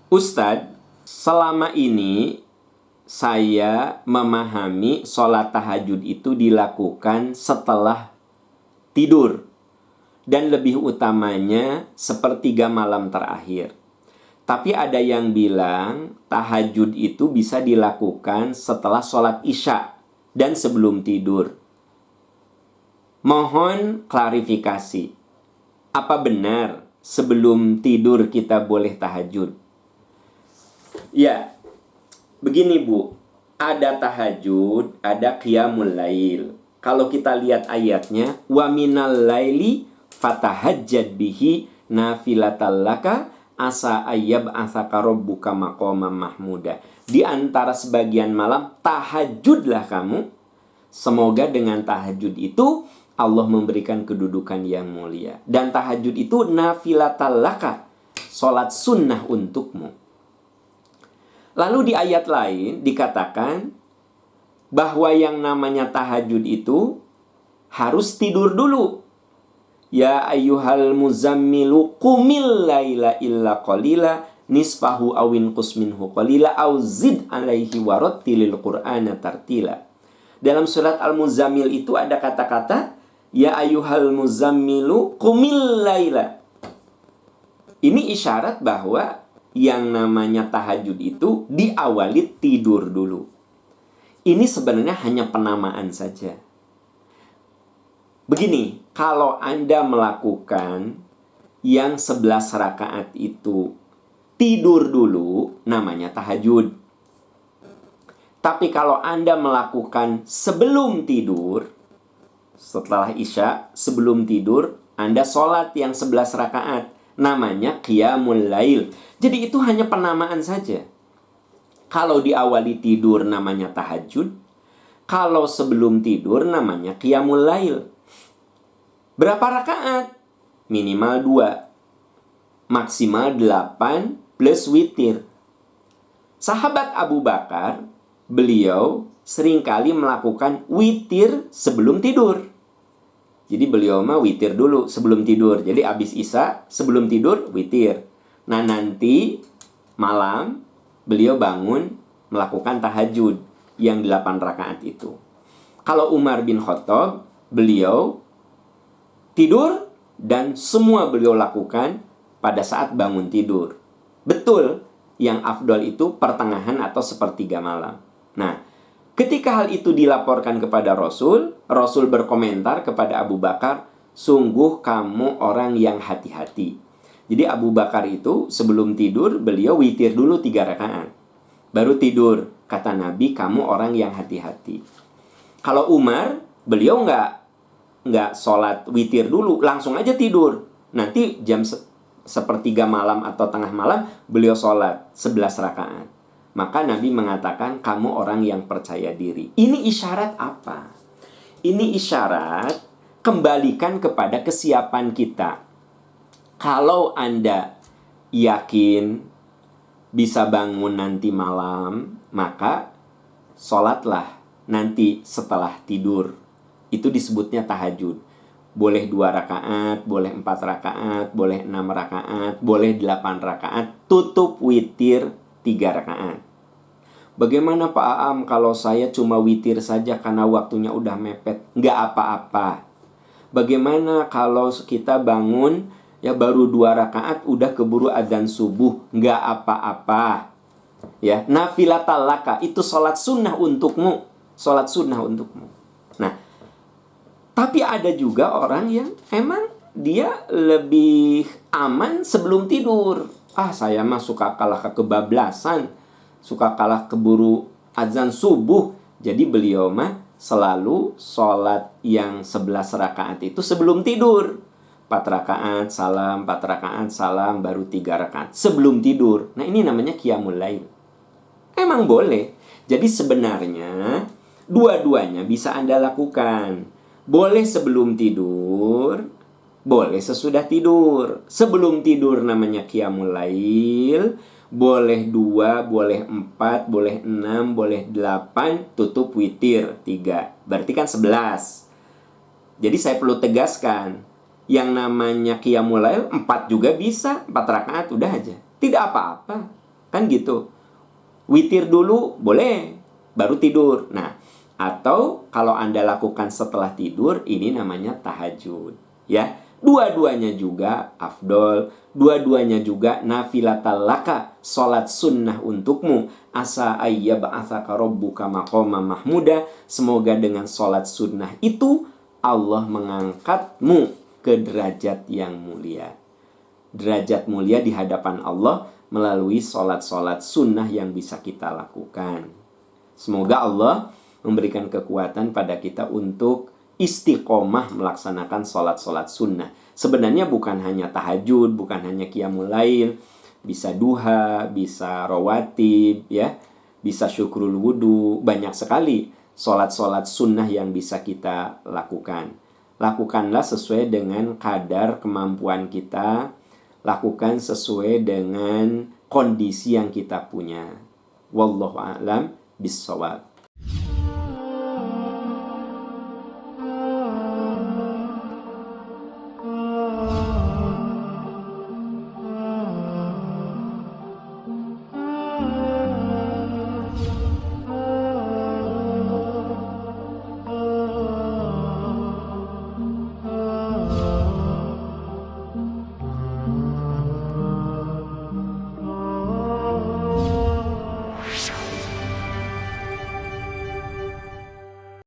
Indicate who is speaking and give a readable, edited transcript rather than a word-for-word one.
Speaker 1: Ustadz, selama ini saya memahami sholat tahajud itu dilakukan setelah tidur. Dan lebih utamanya sepertiga malam terakhir. Tapi ada yang bilang tahajud itu bisa dilakukan setelah sholat isya dan sebelum tidur. Mohon klarifikasi. Apa benar sebelum tidur kita boleh tahajud? Ya, begini Bu. Ada tahajud, ada qiyamul lail. Kalau kita lihat ayatnya, wa minal laili fatahajjad bihi nafilatal laka asa ayyab asaka rabbuka maqaman mahmuda. Di antara sebagian malam tahajudlah kamu, semoga dengan tahajud itu Allah memberikan kedudukan yang mulia. Dan tahajud itu nafilatal laka, salat sunnah untukmu. Lalu di ayat lain dikatakan bahwa yang namanya tahajud itu harus tidur dulu. Ya ayyuhal muzammilu qumil laila illa qalila nisfahu awin qusminhu qalila aw zid alaihi warattilil qur'ana tartila. Dalam surat Al-Muzammil itu ada kata-kata ya ayyuhal muzammilu qumil laila. Ini isyarat bahwa yang namanya tahajud itu diawali tidur dulu. Ini sebenarnya hanya penamaan saja. Begini, kalau Anda melakukan yang 11 rakaat itu tidur dulu, namanya tahajud. Tapi kalau Anda melakukan sebelum tidur, setelah isya, sebelum tidur, Anda sholat yang 11 rakaat, namanya qiyamul lail. Jadi itu hanya penamaan saja. Kalau diawali tidur namanya tahajud, kalau sebelum tidur namanya qiyamul lail. Berapa rakaat? Minimal 2. Maksimal 8 plus witir. Sahabat Abu Bakar, beliau seringkali melakukan witir sebelum tidur. Jadi beliau mah witir dulu sebelum tidur. Jadi habis isya, sebelum tidur, witir. Nah nanti malam, beliau bangun melakukan tahajud yang 8 rakaat itu. Kalau Umar bin Khattab, beliau tidur dan semua beliau lakukan pada saat bangun tidur. Betul, yang afdol itu pertengahan atau sepertiga malam. Nah, ketika hal itu dilaporkan kepada Rasul, Rasul berkomentar kepada Abu Bakar, sungguh kamu orang yang hati-hati. Jadi Abu Bakar itu sebelum tidur, beliau witir dulu 3 rakaat. Baru tidur. Kata Nabi, kamu orang yang hati-hati. Kalau Umar, beliau nggak sholat witir dulu, langsung aja tidur. Nanti jam sepertiga malam atau tengah malam, beliau sholat 11 rakaat. Maka Nabi mengatakan, kamu orang yang percaya diri. Ini isyarat apa? Ini isyarat kembalikan kepada kesiapan kita. Kalau Anda yakin bisa bangun nanti malam, maka sholatlah nanti setelah tidur. Itu disebutnya tahajud. Boleh 2 rakaat, boleh 4 rakaat, boleh 6 rakaat, boleh 8 rakaat. Tutup witir 3 rakaat. Bagaimana Pak Aam kalau saya cuma witir saja karena waktunya udah mepet? Nggak apa-apa. Bagaimana kalau kita bangun ya baru 2 rakaat udah keburu adzan subuh? Nggak apa-apa. Ya, nafilatal laka, itu sholat sunnah untukmu. Sholat sunnah untukmu. Nah, tapi ada juga orang yang emang dia lebih aman sebelum tidur. Saya mah suka kalah kebablasan, suka kalah keburu azan subuh. Jadi beliau mah selalu sholat yang 11 rakaat itu sebelum tidur. 4 rakaat salam, 4 rakaat salam, baru 3 rakaat sebelum tidur. Nah ini namanya qiyamul lail. Emang boleh. Jadi sebenarnya dua-duanya bisa Anda lakukan. Boleh sebelum tidur, boleh sesudah tidur. Sebelum tidur namanya qiyamul lail. Boleh 2, boleh 4, boleh 6, boleh 8. Tutup witir 3. Berarti kan 11. Jadi saya perlu tegaskan, yang namanya qiyamul lail 4 juga bisa. 4 rakaat udah aja, tidak apa-apa. Kan gitu. Witir dulu boleh, baru tidur. Nah, atau kalau Anda lakukan setelah tidur, ini namanya tahajud. Ya, dua-duanya juga afdol, dua-duanya juga nafilatal laka, salat sunnah untukmu. Asa ayyab'atsaka rabbuka maqaman mahmuda. Semoga dengan salat sunnah itu Allah mengangkatmu ke derajat yang mulia. Derajat mulia di hadapan Allah melalui salat-salat sunnah yang bisa kita lakukan. Semoga Allah memberikan kekuatan pada kita untuk istiqomah melaksanakan salat-salat sunnah. Sebenarnya bukan hanya tahajud, bukan hanya qiyamul lail, bisa duha, bisa rawatib, ya, bisa syukrul wudu, banyak sekali salat-salat sunnah yang bisa kita lakukan. Lakukanlah sesuai dengan kadar kemampuan kita, lakukan sesuai dengan kondisi yang kita punya. Wallahu a'lam bishawab.